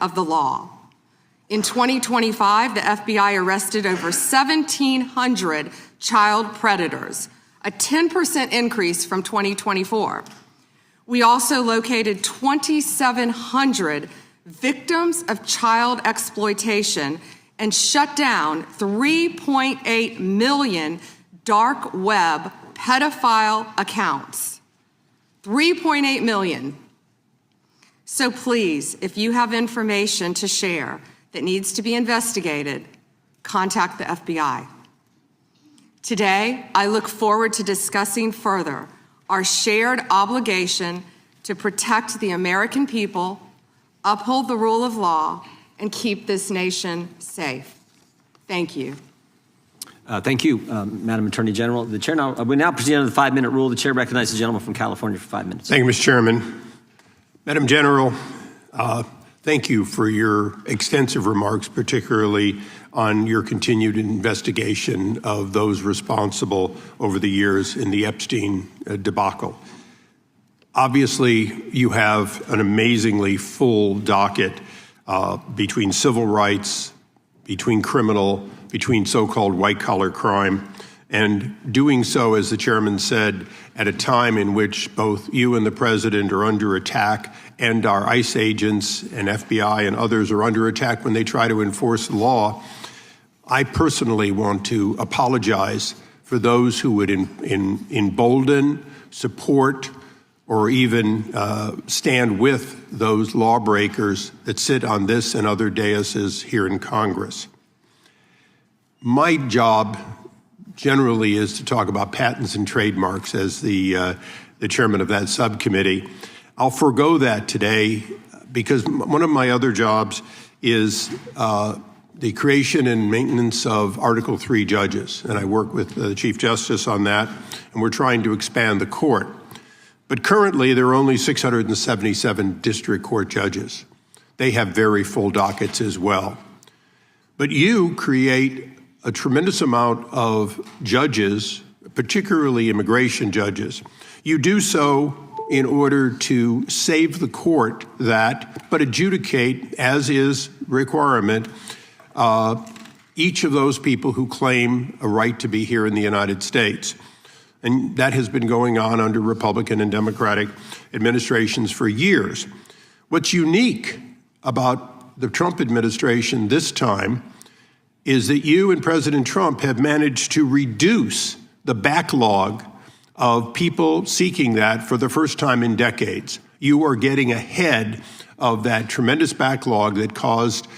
of the law. In 2025, the FBI arrested over 1,700 child predators, a 10% increase from 2024. We also located 2,700 victims of child exploitation and shut down 3.8 million dark web pedophile accounts. 3.8 million. So please, if you have information to share that needs to be investigated, contact the FBI. Today, I look forward to discussing further our shared obligation to protect the American people, uphold the rule of law, and keep this nation safe. Thank you. Thank you, Madam Attorney General. The chair we now proceed under the 5-minute rule. The chair recognizes the gentleman from California for 5 minutes. Thank you, Mr. Chairman. Madam General, thank you for your extensive remarks, particularly on your continued investigation of those responsible over the years in the Epstein debacle. Obviously, you have an amazingly full docket between civil rights, between criminal, between so-called white-collar crime, and doing so, as the chairman said, at a time in which both you and the president are under attack and our ICE agents and FBI and others are under attack when they try to enforce the law. I personally want to apologize for those who would embolden, support, or even stand with those lawbreakers that sit on this and other daises here in Congress. My job generally is to talk about patents and trademarks as the chairman of that subcommittee. I'll forego that today because one of my other jobs is the creation and maintenance of Article 3 judges, and I work with the Chief Justice on that, and we're trying to expand the court. But currently, there are only 677 district court judges. They have very full dockets as well. But you create a tremendous amount of judges, particularly immigration judges. You do so in order to save the court that, but adjudicate, as is requirement, each of those people who claim a right to be here in the United States. And that has been going on under Republican and Democratic administrations for years. What's unique about the Trump administration this time is that you and President Trump have managed to reduce the backlog of people seeking that for the first time in decades. You are getting ahead of that tremendous backlog that caused,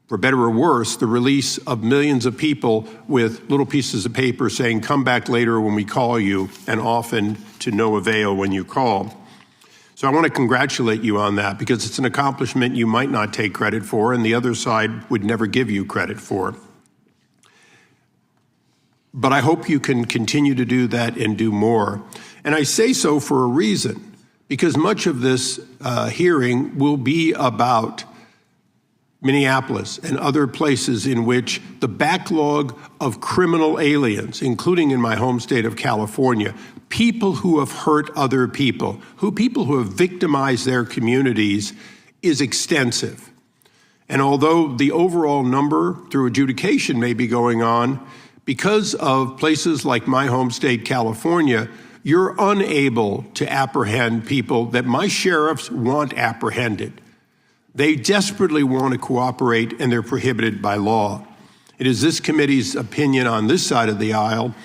for better or worse, the release of millions of people with little pieces of paper saying, come back later when we call you, and often to no avail when you call. So I want to congratulate you on that because it's an accomplishment you might not take credit for and the other side would never give you credit for. But I hope you can continue to do that and do more. And I say so for a reason, because much of this hearing will be about Minneapolis and other places in which the backlog of criminal aliens, including in my home state of California, people who have hurt other people, people who have victimized their communities, is extensive. And although the overall number through adjudication may be going on, because of places like my home state, California, you're unable to apprehend people that my sheriffs want apprehended. They desperately want to cooperate, and they're prohibited by law. It is this committee's opinion on this side of the aisle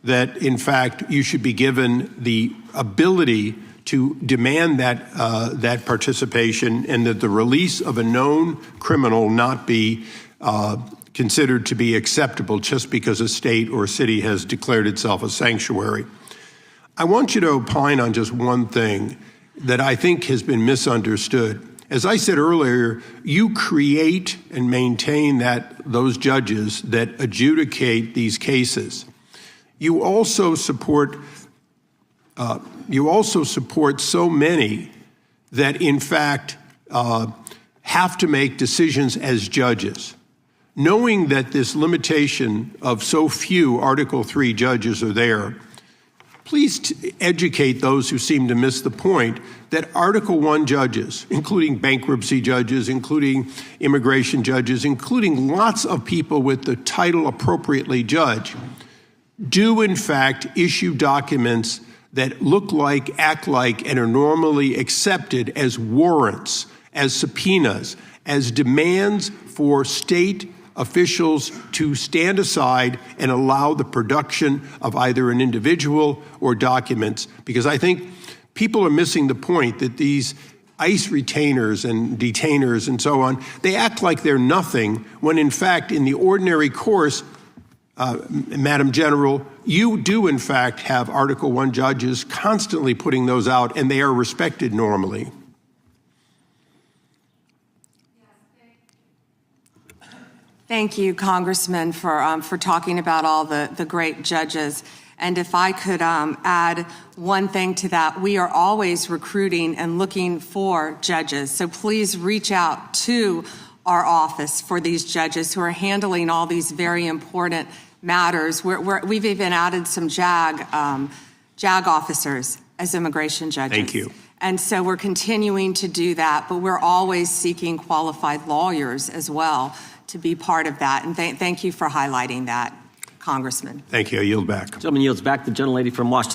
that, in fact, you should be given the ability to demand that participation and that the release of a known criminal not be considered to be acceptable just because a state or city has declared itself a sanctuary. I want you to opine on just one thing that I think has been misunderstood. As I said earlier, you create and maintain those judges that adjudicate these cases. You also support so many that, in fact, have to make decisions as judges. Knowing that this limitation of so few Article 3 judges are there, please educate those who seem to miss the point that Article I judges, including bankruptcy judges, including immigration judges, including lots of people with the title appropriately judge, do in fact issue documents that look like, act like, and are normally accepted as warrants, as subpoenas, as demands for state officials to stand aside and allow the production of either an individual or documents. Because I think people are missing the point that these ICE retainers and detainers and so on, they act like they're nothing when in fact in the ordinary course, Madam General, you do in fact have Article I judges constantly putting those out, and they are respected normally. Thank you, Congressman, for talking about all the great judges. And if I could add one thing to that, we are always recruiting and looking for judges. So please reach out to our office for these judges who are handling all these very important matters. We've even added some JAG officers as immigration judges. Thank you. And so we're continuing to do that, but we're always seeking qualified lawyers as well to be part of that. And thank you for highlighting that, Congressman. Thank you. I yield back. Gentleman yields back. The gentlelady from Washington.